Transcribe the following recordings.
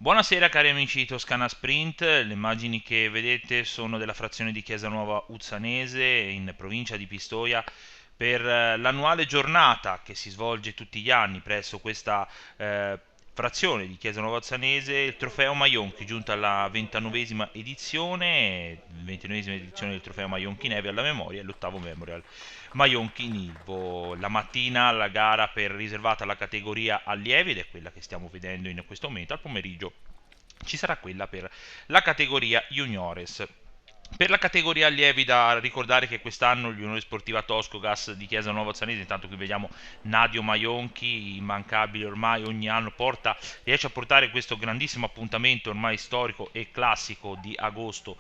Buonasera cari amici di Toscana Sprint, le immagini che vedete sono della frazione di Chiesanuova Uzzanese in provincia di Pistoia per l'annuale giornata che si svolge tutti gli anni presso questa frazione di Chiesanuova Uzzanese, il trofeo Maionchi, giunto alla 29esima edizione del trofeo Maionchi Neve alla memoria e l'ottavo Memorial Maionchi in Ilvo. La mattina la gara riservata alla categoria allievi, ed è quella che stiamo vedendo in questo momento. Al pomeriggio ci sarà quella per la categoria juniores. Per la categoria allievi, da ricordare che quest'anno l'Unione Sportiva Toscogas di Chiesa Nuova Zanese, intanto qui vediamo Nadio Maionchi, immancabile ormai ogni anno, riesce a portare questo grandissimo appuntamento ormai storico e classico di agosto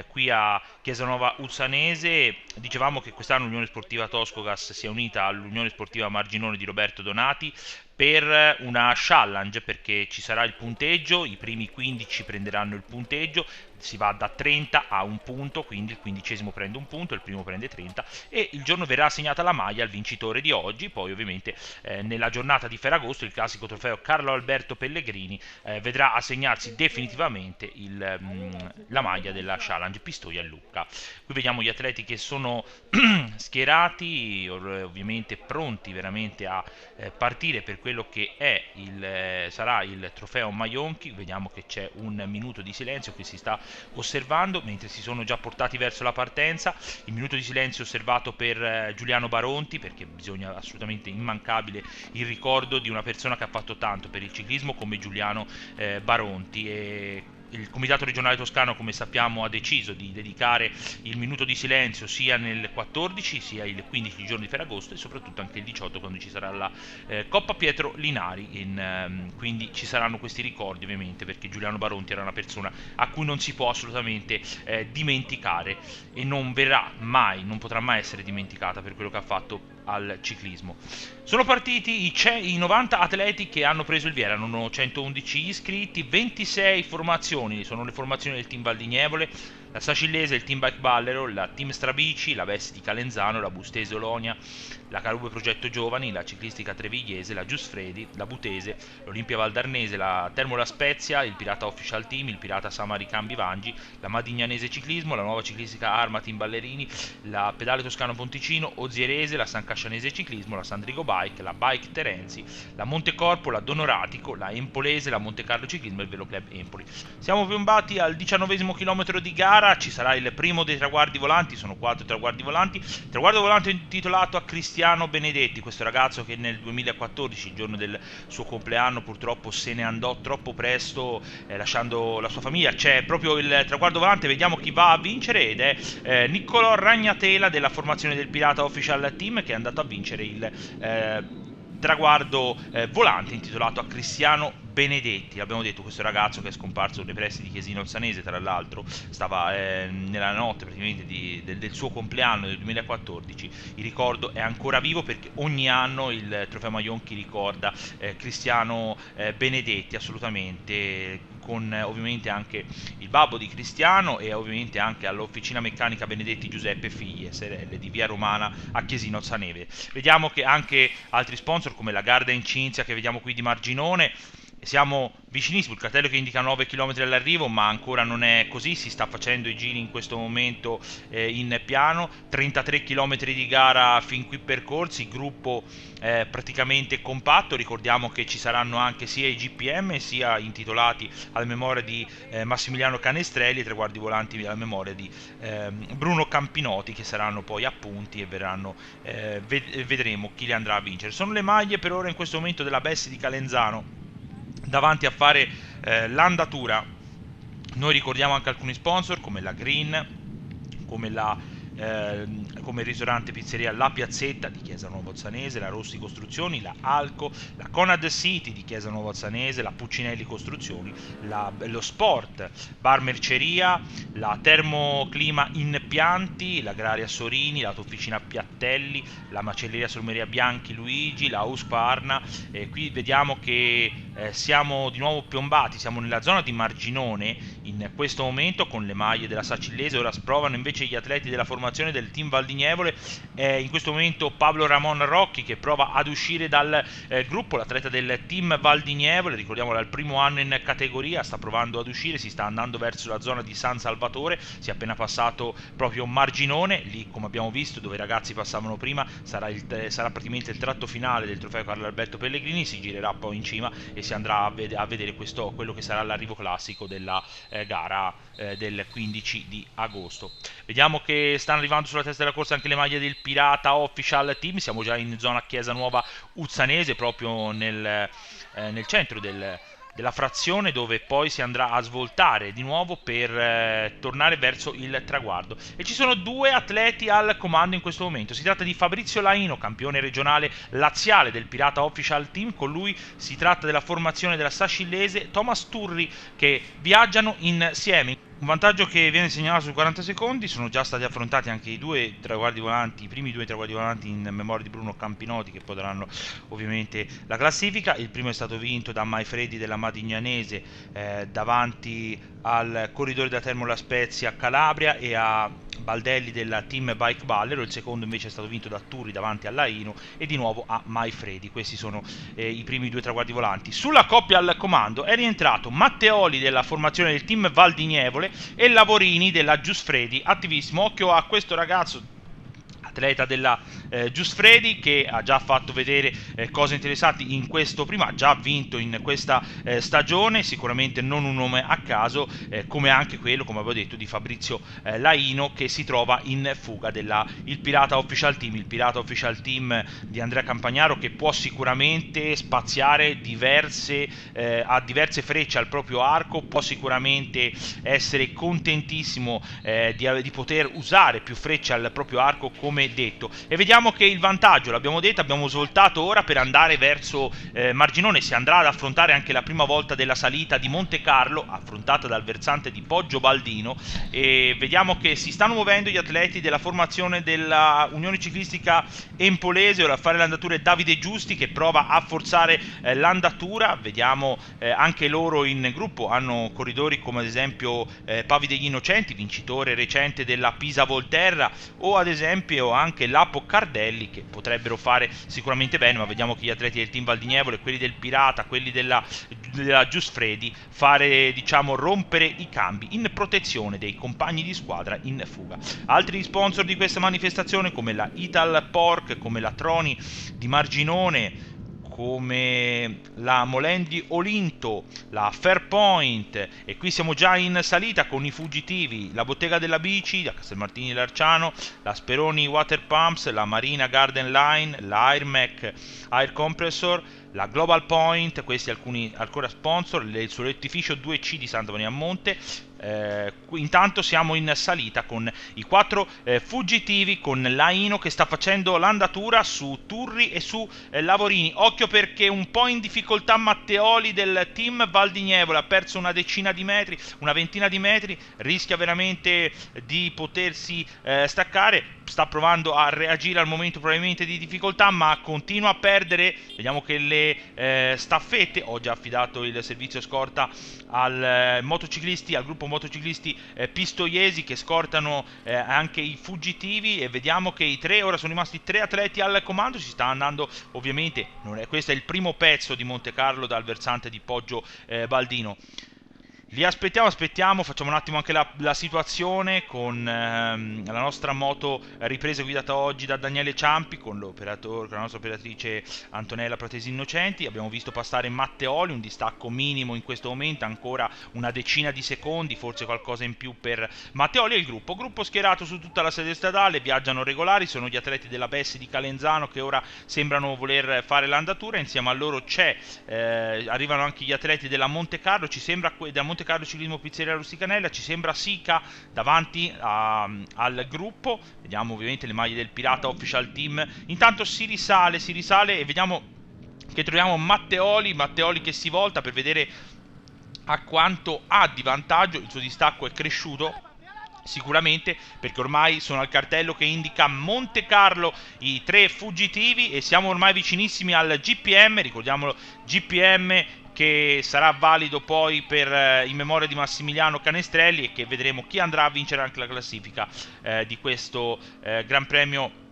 qui a Chiesa Nuova Uzzanese. Dicevamo che quest'anno l'Unione Sportiva Toscogas si è unita all'Unione Sportiva Marginone di Roberto Donati per una challenge, perché ci sarà il punteggio, i primi 15 prenderanno il punteggio, si va da 30 a un punto, quindi il quindicesimo prende un punto, il primo prende 30 e il giorno verrà assegnata la maglia al vincitore di oggi. Poi ovviamente nella giornata di Ferragosto il classico trofeo Carlo Alberto Pellegrini vedrà assegnarsi definitivamente la maglia della challenge Pistoia e Lucca. Qui vediamo gli atleti che sono schierati, ovviamente pronti veramente a partire per quello che sarà il trofeo Maionchi. Vediamo che c'è un minuto di silenzio che si sta osservando mentre si sono già portati verso la partenza. Il minuto di silenzio osservato per Giuliano Baronti, perché bisogna assolutamente immancabile il ricordo di una persona che ha fatto tanto per il ciclismo come Giuliano Baronti. E il Comitato regionale toscano, come sappiamo, ha deciso di dedicare il minuto di silenzio sia nel 14 sia il 15 giorno di Ferragosto e soprattutto anche il 18, quando ci sarà la Coppa Pietro Linari. Quindi ci saranno questi ricordi, ovviamente, perché Giuliano Baronti era una persona a cui non si può assolutamente dimenticare, e non potrà mai essere dimenticata per quello che ha fatto al ciclismo. Sono partiti i 90 atleti che hanno preso il via, erano 111 iscritti, 26 formazioni, sono le formazioni del team Valdignevole, la Sacillese, il team Bike Ballero, la team Strabici, la Vessi di Calenzano, la Bustese Olonia, la Carube Progetto Giovani, la Ciclistica Trevigliese, la Giusfredi, la Butese, l'Olimpia Valdarnese, la Termo La Spezia, il Pirata Official Team, il Pirata Samari Cambi Vangi, la Madignanese Ciclismo, la Nuova Ciclistica Arma Team Ballerini, la Pedale Toscano Ponticino, Ozierese, la San Cascianese Ciclismo, la Sandrigo Bike, la Bike Terenzi, la Montecorpo, la Donoratico, la Empolese, la Monte Carlo Ciclismo e il Velo Club Empoli. Siamo piombati al 19esimo chilometro di gara, ci sarà il primo dei traguardi volanti, sono 4 traguardi volanti. Il traguardo volante intitolato a Cristiano Benedetti, questo ragazzo che nel 2014, il giorno del suo compleanno, purtroppo se ne andò troppo presto, lasciando la sua famiglia. C'è proprio il traguardo volante, vediamo chi va a vincere, ed è Niccolò Ragnatela della formazione del Pirata Official Team, che è andato a vincere il traguardo volante intitolato a Cristiano Benedetti. Abbiamo detto, questo ragazzo che è scomparso nei pressi di Chiesino Alsanese, tra l'altro stava nella notte praticamente del suo compleanno del 2014. Il ricordo è ancora vivo perché ogni anno il trofeo Maionchi ricorda Cristiano Benedetti, assolutamente, con ovviamente anche il babbo di Cristiano e ovviamente anche all'officina meccanica Benedetti Giuseppe Figlie SRL di Via Romana a Chiesino Alsaneve. Vediamo che anche altri sponsor come la Garda in Cinzia, che vediamo qui di Marginone, siamo vicinissimi, il cartello che indica 9 km all'arrivo, ma ancora non è così, si sta facendo i giri in questo momento in piano. 33 km di gara fin qui percorsi, gruppo praticamente compatto. Ricordiamo che ci saranno anche sia i GPM sia intitolati alla memoria di Massimiliano Canestrelli, e traguardi volanti alla memoria di Bruno Campinotti, che saranno poi appunti e vedremo chi le andrà a vincere. Sono le maglie per ora in questo momento della Bessi di Calenzano davanti a fare l'andatura. Noi ricordiamo anche alcuni sponsor come la Green, come il ristorante pizzeria La Piazzetta di Chiesa Nuova Ozzanese, la Rossi Costruzioni, la Alco, la Conad City di Chiesa Nuova Ozzanese, la Puccinelli Costruzioni, lo Sport Bar Merceria, la Termoclima Impianti, l'Agraria Sorini, l'Autofficina Piattelli, la Macelleria Solmeria Bianchi Luigi, la USPA Arna. Qui vediamo che siamo di nuovo piombati, siamo nella zona di Marginone in questo momento con le maglie della Sacillese. Ora sprovano invece gli atleti della formazione del team Valdignevole, in questo momento Pablo Ramon Rocchi che prova ad uscire dal gruppo, l'atleta del team Valdignevole, ricordiamo dal primo anno in categoria, sta provando ad uscire, si sta andando verso la zona di San Salvatore, si è appena passato proprio Marginone, lì come abbiamo visto dove i ragazzi passavano prima sarà praticamente il tratto finale del trofeo Carlo Alberto Pellegrini, si girerà poi in cima e si andrà a vedere quello che sarà l'arrivo classico della gara del 15 di agosto. Vediamo che stanno arrivando sulla testa della corsa anche le maglie del Pirata Official Team, siamo già in zona Chiesa Nuova Uzzanese, proprio nel centro della frazione, dove poi si andrà a svoltare di nuovo per tornare verso il traguardo. E ci sono due atleti al comando in questo momento, si tratta di Fabrizio Laino, campione regionale laziale del Pirata Official Team, con lui si tratta della formazione della Sacillese, Thomas Turri, che viaggiano insieme. Un vantaggio che viene segnalato su 40 secondi, sono già stati affrontati anche i due traguardi volanti, i primi due traguardi volanti in memoria di Bruno Campinotti, che poi daranno ovviamente la classifica. Il primo è stato vinto da Maifredi della Madignanese davanti al corridore da Termo La Spezia Calabria e a Baldelli della Team Bike Ballero, il secondo invece è stato vinto da Turri davanti a Laino e di nuovo a Maifredi. Questi sono i primi due traguardi volanti. Sulla coppia al comando è rientrato Matteoli della formazione del team Valdignevole e Lavorini della Giusfredi, attivissimo. Occhio a questo ragazzo, atleta della Giusfredi, che ha già fatto vedere cose interessanti in questo prima, ha già vinto in questa stagione, sicuramente non un nome a caso, come anche quello, come avevo detto, di Fabrizio Laino, che si trova in fuga il Pirata Official Team, il Pirata Official Team di Andrea Campagnaro, che può sicuramente spaziare a diverse frecce al proprio arco, può sicuramente essere contentissimo di poter usare più frecce al proprio arco, come detto. E vediamo che il vantaggio, l'abbiamo detto, abbiamo svoltato ora per andare verso Marginone, si andrà ad affrontare anche la prima volta della salita di Monte Carlo, affrontata dal versante di Poggio Baldino, e vediamo che si stanno muovendo gli atleti della formazione della Unione Ciclistica Empolese. Ora a fare l'andatura è Davide Giusti, che prova a forzare l'andatura, vediamo anche loro in gruppo, hanno corridori come ad esempio Pavi degli Innocenti, vincitore recente della Pisa Volterra, o ad esempio anche Lapo Cardelli, che potrebbero fare sicuramente bene, ma vediamo che gli atleti del team Valdignevole, quelli del Pirata, quelli della Giusfredi, fare, diciamo, rompere i cambi in protezione dei compagni di squadra in fuga. Altri sponsor di questa manifestazione come la Ital Pork, come la Troni di Marginone, come la Molendi Olinto, la Fairpoint, e qui siamo già in salita con i fuggitivi, la Bottega della Bici, la Castelmartini Larciano, la Speroni Water Pumps, la Marina Garden Line, la Airmec Air Compressor, la Global Point, questi alcuni ancora sponsor, il solettificio 2C di Santa Maria a Monte. Intanto siamo in salita con i quattro fuggitivi, con Laino che sta facendo l'andatura su Turri e su Lavorini. Occhio perché un po' in difficoltà Matteoli del team Valdignevole, ha perso una decina di metri, una ventina di metri, rischia veramente di potersi staccare, sta provando a reagire al momento probabilmente di difficoltà, ma continua a perdere. Vediamo che le staffette, ho già affidato il servizio scorta al gruppo motociclisti pistoiesi, che scortano anche i fuggitivi, e vediamo che ora sono rimasti 3 atleti al comando. Si sta andando, ovviamente questo è il primo pezzo di Monte Carlo dal versante di Poggio Baldino. Li aspettiamo, facciamo un attimo anche la situazione con la nostra moto ripresa guidata oggi da Daniele Ciampi, con la nostra operatrice Antonella Pratesi Innocenti. Abbiamo visto passare Matteoli, un distacco minimo in questo momento, ancora una decina di secondi, forse qualcosa in più per Matteoli. E il gruppo schierato su tutta la sede stradale, viaggiano regolari, sono gli atleti della Bessi di Calenzano che ora sembrano voler fare l'andatura. Insieme a loro arrivano anche gli atleti della Monte Carlo, ci sembra della Monte Carlo Ciclismo Pizzeria Rusticanella, ci sembra Sica davanti al gruppo. Vediamo ovviamente le maglie del Pirata Official Team. Intanto si risale e vediamo che troviamo Matteoli che si volta per vedere a quanto ha di vantaggio. Il suo distacco è cresciuto sicuramente, perché ormai sono al cartello che indica Monte Carlo i 3 fuggitivi, e siamo ormai vicinissimi al GPM, ricordiamolo, GPM che sarà valido poi per in memoria di Massimiliano Canestrelli, e che vedremo chi andrà a vincere anche la classifica di questo Gran Premio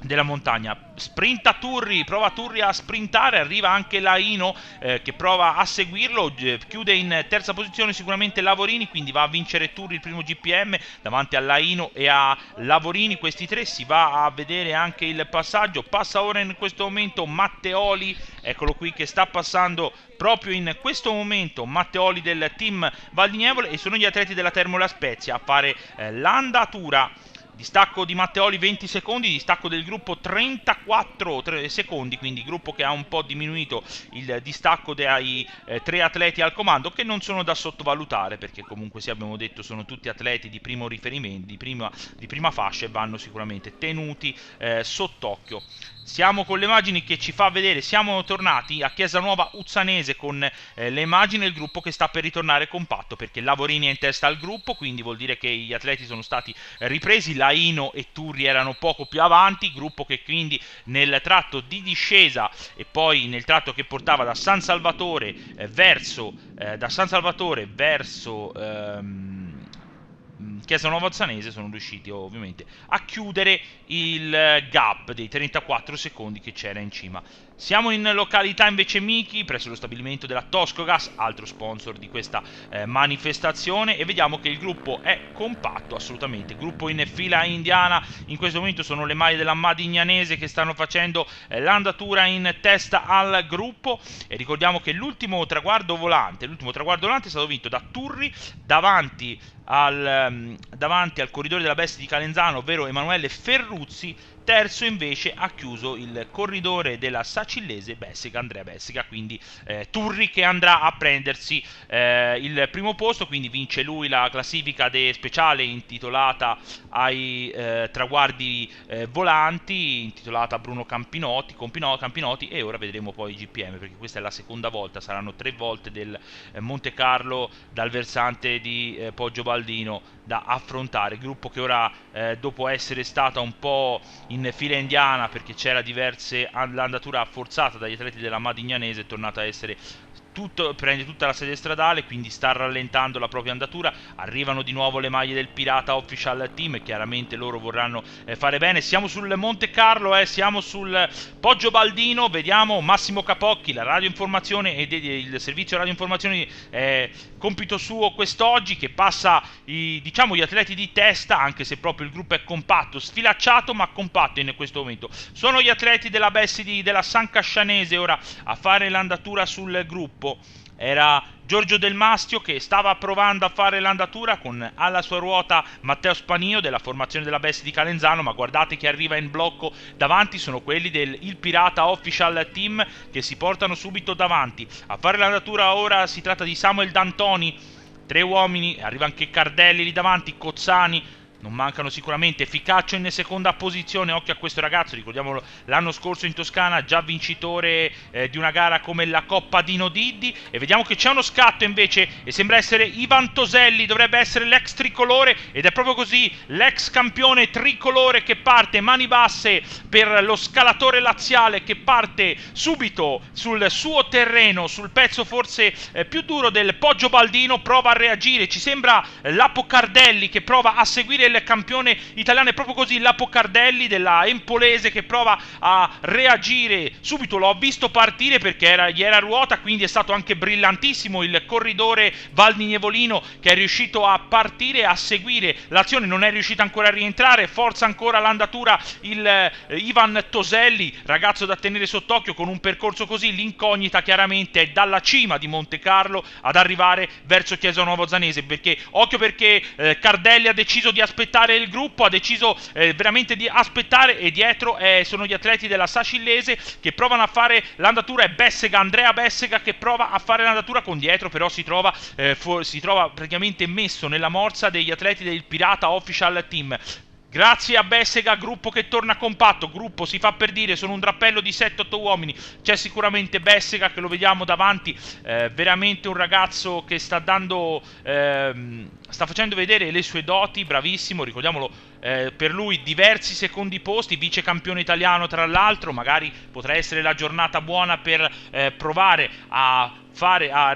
della montagna. Sprinta Turri, prova Turri a sprintare, arriva anche Laino che prova a seguirlo, chiude in terza posizione sicuramente Lavorini, quindi va a vincere Turri il primo GPM davanti a Laino e a Lavorini. Questi tre, si va a vedere anche il passaggio. Passa ora in questo momento Matteoli, eccolo qui che sta passando proprio in questo momento Matteoli del team Valdignevole, e sono gli atleti della Termo Spezia a fare l'andatura. Distacco di Matteoli 20 secondi, distacco del gruppo 34 secondi, quindi gruppo che ha un po' diminuito il distacco dai tre atleti al comando, che non sono da sottovalutare, perché comunque, se abbiamo detto, sono tutti atleti di primo riferimento, di prima fascia, e vanno sicuramente tenuti sott'occhio. Siamo con le immagini che ci fa vedere, siamo tornati a Chiesa Nuova Uzzanese con le immagini del gruppo che sta per ritornare compatto, perché Lavorini è in testa al gruppo, quindi vuol dire che gli atleti sono stati ripresi. Laino e Turri erano poco più avanti, gruppo che quindi nel tratto di discesa e poi nel tratto che portava da San Salvatore verso Chiesa Nuova Uzzanese sono riusciti ovviamente a chiudere il gap dei 34 secondi che c'era in cima. Siamo in località invece Michi, presso lo stabilimento della Toscogas, altro sponsor di questa manifestazione, e vediamo che il gruppo è compatto, assolutamente. Gruppo in fila indiana, in questo momento sono le maglie della Madignanese che stanno facendo l'andatura in testa al gruppo, e ricordiamo che l'ultimo traguardo volante è stato vinto da Turri davanti al corridore della Bestia di Calenzano, ovvero Emanuele Ferruzzi. Terzo invece ha chiuso il corridore della Sacillese Andrea Bessica, quindi Turri che andrà a prendersi il primo posto, quindi vince lui la classifica speciale intitolata ai traguardi volanti, intitolata a Bruno Campinotti, e ora vedremo poi i GPM, perché questa è la seconda volta, saranno 3 volte del Monte Carlo dal versante di Poggio Baldino da affrontare. Gruppo che ora, dopo essere stata un po' in fila indiana perché c'era l'andatura forzata dagli atleti della Madignanese, è tornata a essere prende tutta la sede stradale, quindi sta rallentando la propria andatura. Arrivano di nuovo le maglie del Pirata Official Team, e chiaramente loro vorranno fare bene. Siamo sul Monte Carlo, siamo sul Poggio Baldino, vediamo Massimo Capocchi, la radioinformazione ed il servizio radioinformazioni, compito suo quest'oggi, che passa gli atleti di testa, anche se proprio il gruppo è compatto, sfilacciato ma compatto in questo momento. Sono gli atleti della Bessi della San Cascianese ora a fare l'andatura sul gruppo. Era Giorgio Del Mastio che stava provando a fare l'andatura con alla sua ruota Matteo Spanio della formazione della Bessi di Calenzano, ma guardate che arriva in blocco davanti, sono quelli del Pirata Official Team che si portano subito davanti. A fare l'andatura ora si tratta di Samuel D'Antoni, 3 uomini, arriva anche Cardelli lì davanti, Cozzani. Non mancano sicuramente Ficaccio in seconda posizione, occhio a questo ragazzo, ricordiamolo, l'anno scorso in Toscana già vincitore di una gara come la Coppa Dino Diddi. E vediamo che c'è uno scatto invece e sembra essere Ivan Toselli, dovrebbe essere l'ex tricolore, ed è proprio così, l'ex campione tricolore che parte, mani basse per lo scalatore laziale che parte subito sul suo terreno, sul pezzo forse più duro del Poggio Baldino, prova a reagire, ci sembra Lapo Cardelli che prova a seguire il campione italiano, è proprio così, Lapo Cardelli della Empolese che prova a reagire subito. L'ho visto partire perché gli era a ruota, quindi è stato anche brillantissimo il corridore valdignevolino che è riuscito a partire e a seguire l'azione, non è riuscito ancora a rientrare, forza ancora l'andatura il Ivan Toselli, ragazzo da tenere sott'occhio con un percorso così. L'incognita chiaramente è dalla cima di Monte Carlo ad arrivare verso Chiesa Nuova Uzzanese, perché occhio, perché Cardelli ha deciso di aspettare il gruppo, ha deciso veramente di aspettare, e dietro sono gli atleti della Sacillese che provano a fare l'andatura, è Andrea Bessega che prova a fare l'andatura con dietro, però si trova praticamente messo nella morsa degli atleti del Pirata Official Team. Grazie a Bessega, gruppo che torna compatto, gruppo si fa per dire, sono un drappello di 7-8 uomini, c'è sicuramente Bessega che lo vediamo davanti, veramente un ragazzo che sta dando, sta facendo vedere le sue doti, bravissimo, ricordiamolo, per lui diversi secondi posti, vice campione italiano tra l'altro, magari potrà essere la giornata buona per provare a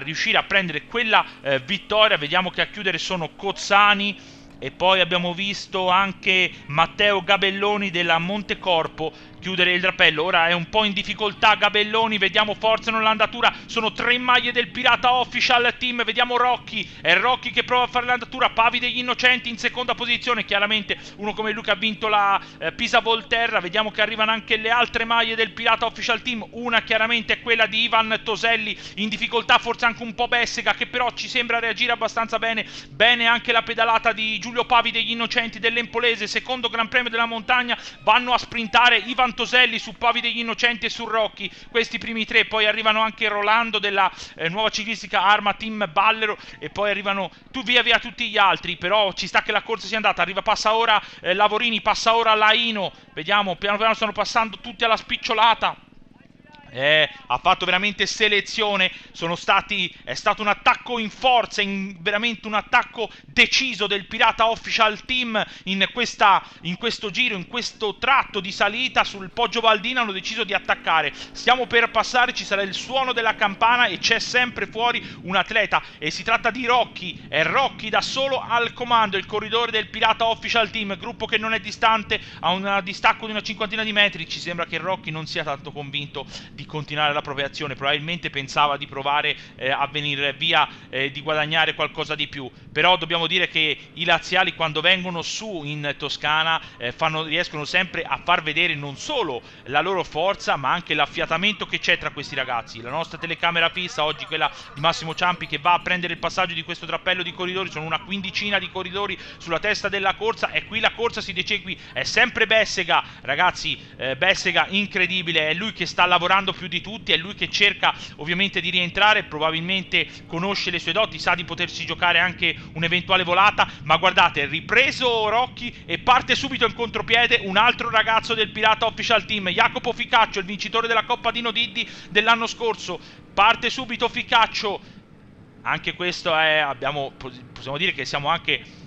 riuscire a prendere quella vittoria. Vediamo che a chiudere sono Cozzani e poi abbiamo visto anche Matteo Gabelloni della Montecorpo chiudere il drappello. Ora è un po' in difficoltà Gabelloni, vediamo forzano l'andatura, sono 3 maglie del Pirata Official Team, vediamo Rocky, è Rocky che prova a fare l'andatura, Pavi degli Innocenti in seconda posizione, chiaramente uno come lui che ha vinto la Pisa Volterra. Vediamo che arrivano anche le altre maglie del Pirata Official Team, una chiaramente è quella di Ivan Toselli, in difficoltà forse anche un po' Bessega che però ci sembra reagire abbastanza bene, bene anche la pedalata di Giulio Pavi degli Innocenti dell'Empolese, secondo Gran Premio della Montagna, vanno a sprintare Ivan Toselli su Pavi degli Innocenti e su Rocchi, questi primi tre, poi arrivano anche Rolando della nuova ciclistica Arma Team Ballero e poi arrivano via via tutti gli altri, però ci sta che la corsa sia andata, passa ora Lavorini, passa ora Laino, vediamo, piano piano stanno passando tutti alla spicciolata. Ha fatto veramente selezione, è stato un attacco in forza, veramente un attacco deciso del Pirata Official Team in questo giro, in questo tratto di salita sul Poggio Baldino. Hanno deciso di attaccare, stiamo per passare, ci sarà il suono della campana e c'è sempre fuori un atleta e si tratta di Rocky, è Rocky da solo al comando, il corridore del Pirata Official Team, gruppo che non è distante, a un distacco di una cinquantina di metri. Ci sembra che Rocky non sia tanto convinto di continuare la propria azione, probabilmente pensava di provare a venire via, di guadagnare qualcosa di più, però dobbiamo dire che i laziali quando vengono su in Toscana riescono sempre a far vedere non solo la loro forza ma anche l'affiatamento che c'è tra questi ragazzi. La nostra telecamera fissa oggi, quella di Massimo Ciampi, che va a prendere il passaggio di questo drappello di corridori, sono una quindicina di corridori sulla testa della corsa e qui la corsa si decide, qui è sempre Bessega, ragazzi, Bessega incredibile, è lui che sta lavorando più di tutti, è lui che cerca ovviamente di rientrare, probabilmente conosce le sue doti, sa di potersi giocare anche un'eventuale volata, ma guardate, ripreso Rocky e parte subito in contropiede un altro ragazzo del Pirata Official Team, Jacopo Ficaccio, il vincitore della Coppa Dino Diddi dell'anno scorso, parte subito Ficaccio. Anche questo è, possiamo dire che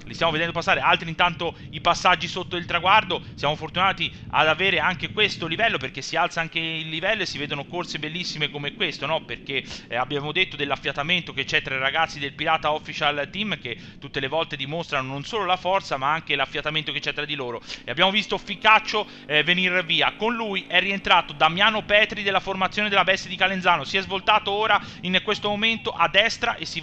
li stiamo vedendo passare, altri intanto i passaggi sotto il traguardo. Siamo fortunati ad avere anche questo livello, perché si alza anche il livello e si vedono corse bellissime come questo, no? Perché abbiamo detto dell'affiatamento che c'è tra i ragazzi del Pirata Official Team, che tutte le volte dimostrano non solo la forza ma anche l'affiatamento che c'è tra di loro. E abbiamo visto Ficaccio venire via, con lui è rientrato Damiano Petri della formazione della Bestia di Calenzano, si è svoltato ora in questo momento a destra e si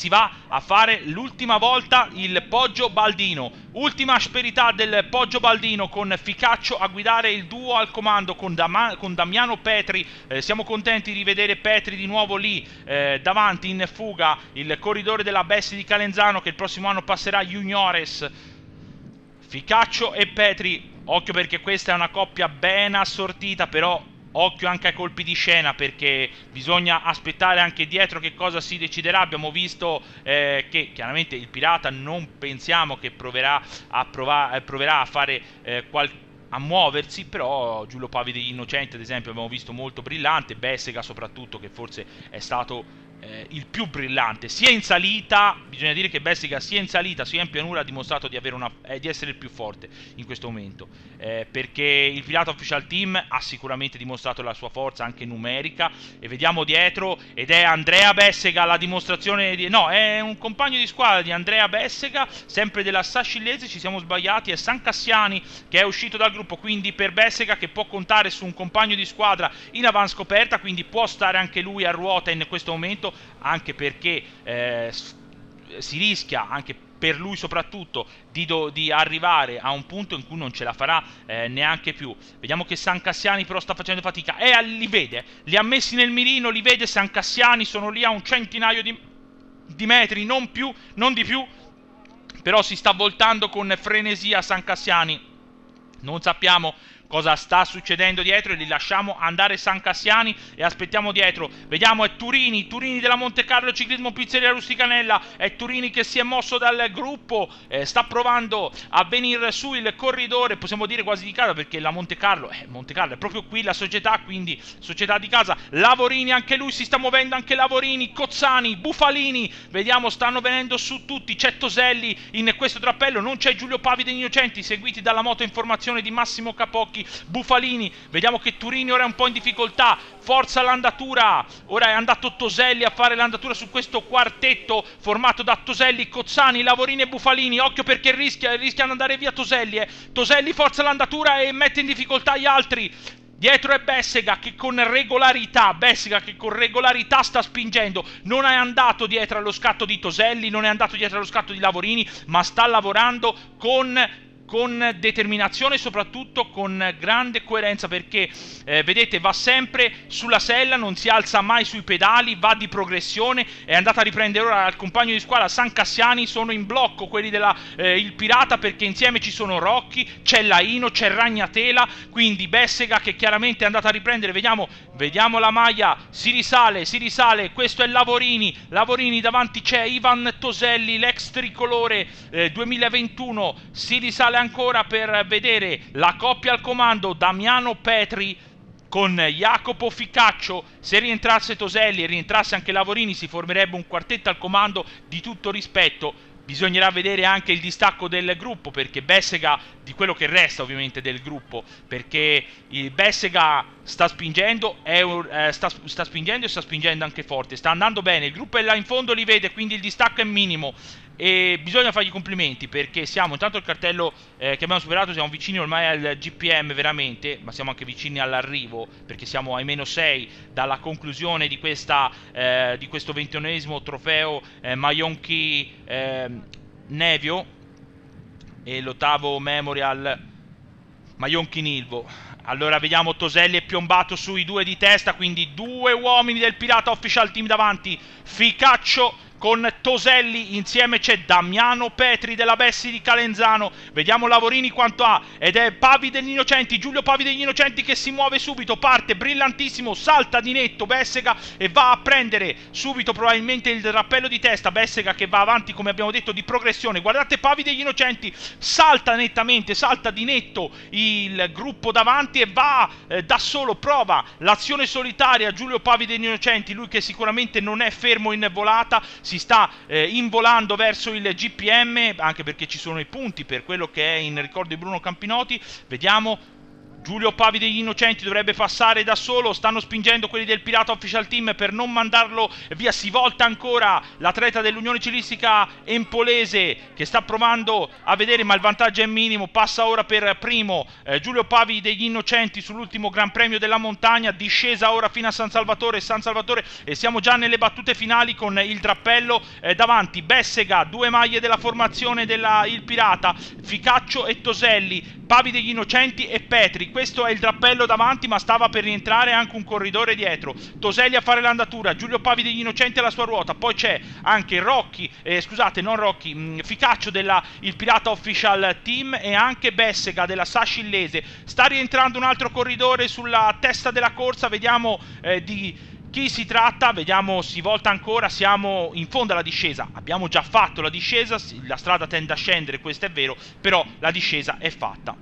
va a fare l'ultima volta il Poggio Baldino, ultima asperità del Poggio Baldino, con Ficaccio a guidare il duo al comando con Damiano Petri. Siamo contenti di vedere Petri di nuovo lì davanti in fuga, il corridore della Bestia di Calenzano che il prossimo anno passerà Juniores. Ficaccio e Petri, occhio perché questa è una coppia ben assortita, però occhio anche ai colpi di scena, perché bisogna aspettare anche dietro che cosa si deciderà. Abbiamo visto che chiaramente il Pirata non pensiamo che proverà a fare a muoversi, però Giulio Pavi degli Innocenti ad esempio abbiamo visto molto brillante, Bessega soprattutto che forse è stato il più brillante sia in salita. Bisogna dire che Bessega sia in salita sia in pianura ha dimostrato di essere il più forte in questo momento, perché il Pirata Official Team ha sicuramente dimostrato la sua forza anche numerica, e vediamo dietro ed è Andrea Bessega la dimostrazione è un compagno di squadra di Andrea Bessega, sempre della Sascillese, ci siamo sbagliati, è San Cassiani che è uscito dal gruppo, quindi per Bessega che può contare su un compagno di squadra in avanscoperta, quindi può stare anche lui a ruota in questo momento, anche perché si rischia, anche per lui soprattutto, di arrivare a un punto in cui non ce la farà neanche più. Vediamo che San Cassiani però sta facendo fatica e li vede, li ha messi nel mirino, li vede San Cassiani, sono lì a un centinaio di metri, non di più, però si sta voltando con frenesia San Cassiani. Non sappiamo cosa sta succedendo dietro e li lasciamo andare San Cassiani e aspettiamo dietro. Vediamo, è Turini della Monte Carlo Ciclismo Pizzeria Rusticanella, è Turini che si è mosso dal gruppo, sta provando a venire su il corridore, possiamo dire quasi di casa perché la Monte Carlo è proprio qui la società, quindi società di casa. Lavorini, anche lui si sta muovendo, anche Lavorini, Cozzani, Bufalini, vediamo, stanno venendo su tutti, c'è Toselli in questo drappello, non c'è Giulio Pavi degli Innocenti, seguiti dalla moto informazione di Massimo Capocchi, Bufalini, vediamo che Turini ora è un po' in difficoltà, forza l'andatura, ora è andato Toselli a fare l'andatura su questo quartetto formato da Toselli, Cozzani, Lavorini e Bufalini, occhio perché rischiano di andare via Toselli, Toselli forza l'andatura e mette in difficoltà gli altri. Dietro è Bessega che con regolarità sta spingendo, non è andato dietro allo scatto di Toselli, non è andato dietro allo scatto di Lavorini, ma sta lavorando con determinazione e soprattutto con grande coerenza, perché vedete, va sempre sulla sella, non si alza mai sui pedali, va di progressione, è andata a riprendere ora il compagno di squadra San Cassiani, sono in blocco quelli della il Pirata, perché insieme ci sono Rocchi, c'è Laino, c'è Ragnatela, quindi Bessega che chiaramente è andata a riprendere, vediamo la maglia, si risale, questo è Lavorini, davanti c'è Ivan Toselli, l'ex tricolore 2021, si risale ancora per vedere la coppia al comando, Damiano Petri con Jacopo Ficaccio. Se rientrasse Toselli e rientrasse anche Lavorini si formerebbe un quartetto al comando di tutto rispetto. Bisognerà vedere anche il distacco del gruppo, perché Bessega, di quello che resta ovviamente del gruppo, perché il Bessega sta spingendo e sta spingendo anche forte, sta andando bene, il gruppo è là in fondo, li vede, quindi il distacco è minimo e bisogna fargli complimenti, perché siamo, intanto il cartello che abbiamo superato, siamo vicini ormai al GPM veramente, ma siamo anche vicini all'arrivo, perché siamo ai -6 dalla conclusione di questo 21esimo trofeo Maionchi Nevio e l'8º Memorial Maionchi Nilvo. Allora vediamo, Toselli è piombato sui due di testa, quindi due uomini del Pirata Official Team davanti, Ficaccio con Toselli, insieme c'è Damiano Petri della Bessi di Calenzano, vediamo Lavorini quanto ha, ed è Pavi degli Innocenti, Giulio Pavi degli Innocenti che si muove subito, parte brillantissimo, salta di netto Bessega e va a prendere subito probabilmente il rappello di testa, Bessega che va avanti come abbiamo detto di progressione, guardate Pavi degli Innocenti, salta nettamente, salta di netto il gruppo davanti e va da solo, prova l'azione solitaria Giulio Pavi degli Innocenti, lui che sicuramente non è fermo in volata, si sta involando verso il GPM, anche perché ci sono i punti per quello che è in ricordo di Bruno Campinotti. Vediamo, Giulio Pavi degli Innocenti dovrebbe passare da solo, stanno spingendo quelli del Pirata Official Team per non mandarlo via, si volta ancora l'atleta dell'Unione Ciclistica Empolese che sta provando a vedere, ma il vantaggio è minimo, passa ora per primo Giulio Pavi degli Innocenti sull'ultimo Gran Premio della Montagna, discesa ora fino a San Salvatore e siamo già nelle battute finali con il drappello davanti, Bessega, due maglie della formazione il Pirata, Ficaccio e Toselli, Pavi degli Innocenti e Petri, questo è il drappello davanti, ma stava per rientrare anche un corridore dietro, Toselli a fare l'andatura, Giulio Pavi degli Innocenti alla sua ruota, poi c'è anche Ficaccio il Pirata Official Team e anche Bessega della Sacillese, sta rientrando un altro corridore sulla testa della corsa, vediamo di chi si tratta, vediamo, si volta ancora, siamo in fondo alla discesa, abbiamo già fatto la discesa, la strada tende a scendere, questo è vero, però la discesa è fatta.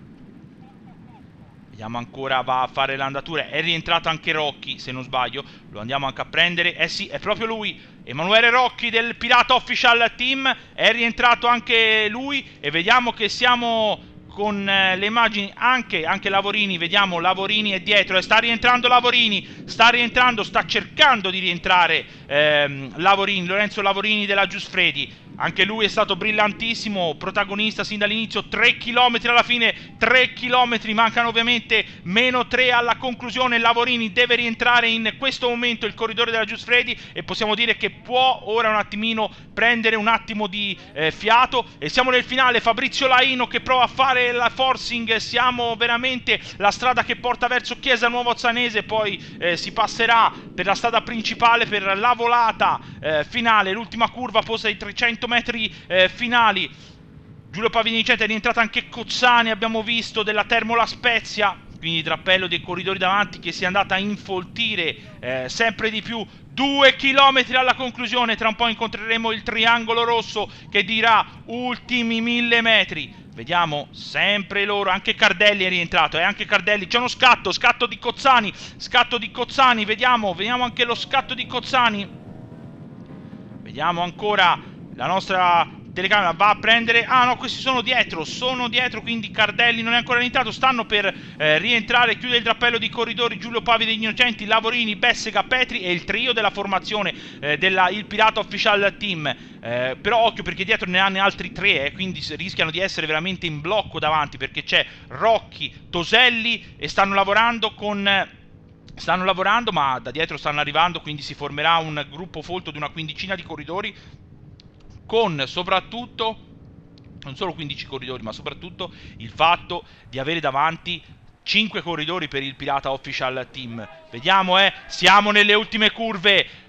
Vediamo ancora, va a fare l'andatura, è rientrato anche Rocchi, se non sbaglio, lo andiamo anche a prendere, sì, è proprio lui, Emanuele Rocchi del Pirata Official Team, è rientrato anche lui e vediamo che siamo con le immagini anche Lavorini, vediamo Lavorini è dietro, sta rientrando Lavorini, sta cercando di rientrare Lorenzo Lavorini della Giuffredi, anche lui è stato brillantissimo, protagonista sin dall'inizio, 3 km alla fine, 3 km, mancano ovviamente -3 alla conclusione, Lavorini deve rientrare in questo momento il corridore della Giuffredi e possiamo dire che può ora un attimino prendere un attimo di fiato e siamo nel finale, Fabrizio Laino che prova a fare la forcing, siamo veramente la strada che porta verso Chiesa Nuovo Zanese, poi si passerà per la strada principale per la volata finale, l'ultima curva posta ai 300 metri finali. Giulio Pavi degli Innocenti è rientrata anche Cozzani, abbiamo visto, della Termo La Spezia, quindi drappello dei corridori davanti che si è andata a infoltire sempre di più. 2 chilometri alla conclusione, tra un po' incontreremo il triangolo rosso che dirà ultimi 1000 metri. Vediamo sempre loro, anche Cardelli è rientrato, anche Cardelli, c'è uno scatto di Cozzani, vediamo anche lo scatto di Cozzani. Vediamo ancora la nostra telecamera, va a prendere, ah no, questi sono dietro, quindi Cardelli non è ancora rientrato, stanno per rientrare, chiude il drappello di corridori Giulio Pavi degli Innocenti, Lavorini, Bessega, Petri e il trio della formazione il Pirata Official Team. Però occhio perché dietro ne hanno altri 3, quindi rischiano di essere veramente in blocco davanti, perché c'è Rocchi, Toselli e stanno lavorando, ma da dietro stanno arrivando, quindi si formerà un gruppo folto di una quindicina di corridori, con soprattutto, non solo 15 corridori, ma soprattutto il fatto di avere davanti 5 corridori per il Pirata Official Team. Vediamo, siamo nelle ultime curve.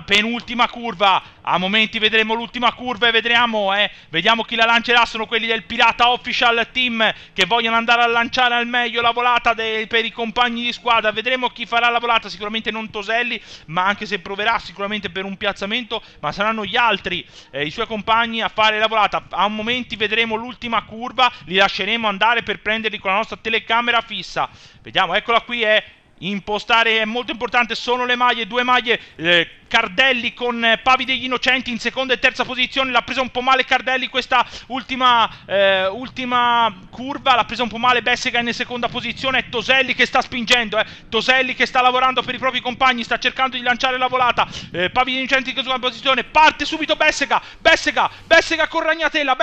Penultima curva, a momenti vedremo l'ultima curva e vediamo chi la lancerà. Sono quelli del Pirata Official Team che vogliono andare a lanciare al meglio la volata per i compagni di squadra. Vedremo chi farà la volata, sicuramente non Toselli, ma anche se proverà sicuramente per un piazzamento, ma saranno gli altri, i suoi compagni a fare la volata. A momenti vedremo l'ultima curva, li lasceremo andare per prenderli con la nostra telecamera fissa. Vediamo, eccola qui, impostare è molto importante, sono le maglie, 2 maglie, Cardelli con Pavi degli Innocenti in seconda e terza posizione. L'ha presa un po' male Cardelli questa ultima curva, l'ha presa un po' male Bessega in seconda posizione. È Toselli che sta spingendo, Toselli che sta lavorando per i propri compagni, sta cercando di lanciare la volata. Pavi degli Innocenti in seconda posizione, parte subito Bessega con Ragnatela,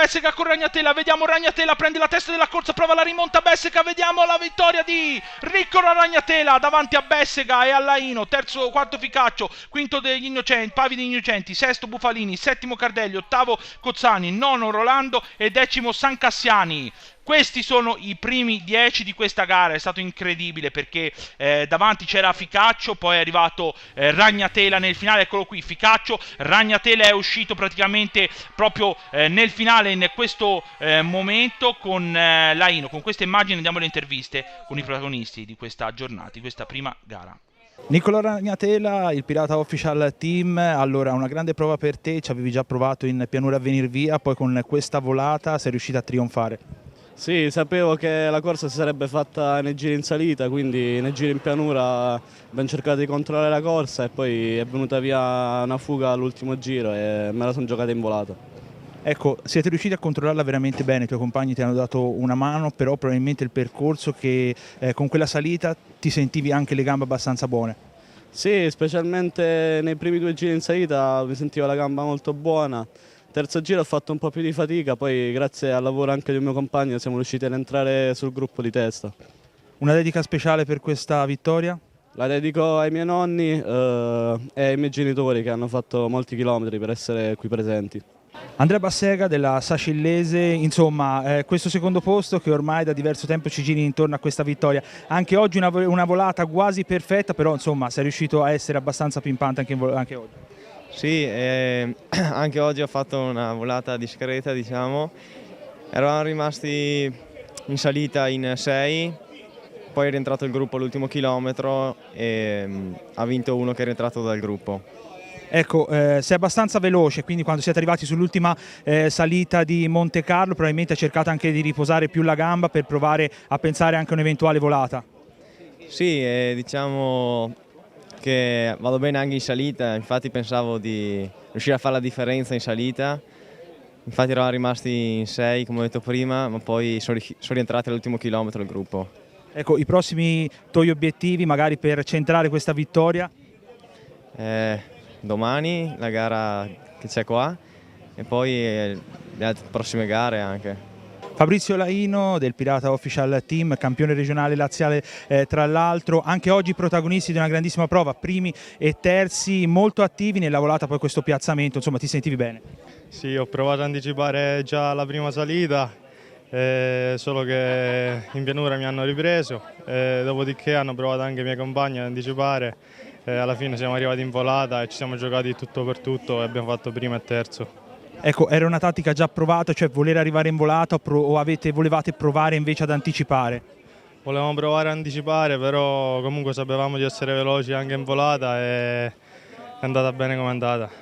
vediamo Ragnatela, prende la testa della corsa, prova la rimonta Bessega, vediamo la vittoria di Riccola Ragnatela davanti a Bessega e a Laino, quarto Ficaccio, quinto degli Innocenti, Pavi degli Innocenti, sesto Bufalini, settimo Cardelli, ottavo Cozzani, nono Rolando e decimo Sancassiani. Questi sono i primi 10 di questa gara. È stato incredibile perché davanti c'era Ficaccio, poi è arrivato Ragnatela nel finale, eccolo qui Ficaccio, Ragnatela è uscito praticamente proprio nel finale, in questo momento, con Laino. Con queste immagini andiamo alle interviste con i protagonisti di questa giornata, di questa prima gara. Nicola Ragnatela, il Pirata Official Team, allora una grande prova per te, ci avevi già provato in pianura a venir via, poi con questa volata sei riuscita a trionfare. Sì, sapevo che la corsa si sarebbe fatta nei giri in salita, quindi nei giri in pianura abbiamo cercato di controllare la corsa e poi è venuta via una fuga all'ultimo giro e me la sono giocata in volata. Ecco, siete riusciti a controllarla veramente bene, i tuoi compagni ti hanno dato una mano, però probabilmente il percorso che con quella salita ti sentivi anche le gambe abbastanza buone. Sì, specialmente nei primi 2 giri in salita mi sentivo la gamba molto buona. Terzo giro ho fatto un po' più di fatica, poi grazie al lavoro anche del mio compagno siamo riusciti ad entrare sul gruppo di testa. Una dedica speciale per questa vittoria? La dedico ai miei nonni e ai miei genitori che hanno fatto molti chilometri per essere qui presenti. Andrea Bassega della Sacillese, insomma questo secondo posto che ormai da diverso tempo ci giri intorno a questa vittoria, anche oggi una volata quasi perfetta, però insomma sei riuscito a essere abbastanza pimpante anche oggi. Sì, anche oggi ho fatto una volata discreta, diciamo. Eravamo rimasti in salita in 6, poi è rientrato il gruppo all'ultimo chilometro e ha vinto uno che è rientrato dal gruppo. Ecco, sei abbastanza veloce, quindi quando siete arrivati sull'ultima salita di Monte Carlo probabilmente hai cercato anche di riposare più la gamba per provare a pensare anche a un'eventuale volata. Sì, diciamo che vado bene anche in salita, infatti pensavo di riuscire a fare la differenza in salita. Infatti eravamo rimasti in 6, come ho detto prima, ma poi sono rientrati all'ultimo chilometro il gruppo. Ecco, i prossimi tuoi obiettivi magari per centrare questa vittoria? Domani la gara che c'è qua e poi le altre prossime gare anche. Fabrizio Laino del Pirata Official Team, campione regionale laziale tra l'altro, anche oggi protagonisti di una grandissima prova, primi e terzi, molto attivi nella volata, poi questo piazzamento, insomma ti sentivi bene? Sì, ho provato ad anticipare già la prima salita, solo che in pianura mi hanno ripreso, dopodiché hanno provato anche i miei compagni ad anticipare. Alla fine siamo arrivati in volata e ci siamo giocati tutto per tutto e abbiamo fatto primo e terzo. Ecco, era una tattica già provata, cioè voler arrivare in volata o volevate provare invece ad anticipare? Volevamo provare a anticipare, però comunque sapevamo di essere veloci anche in volata e è andata bene come è andata.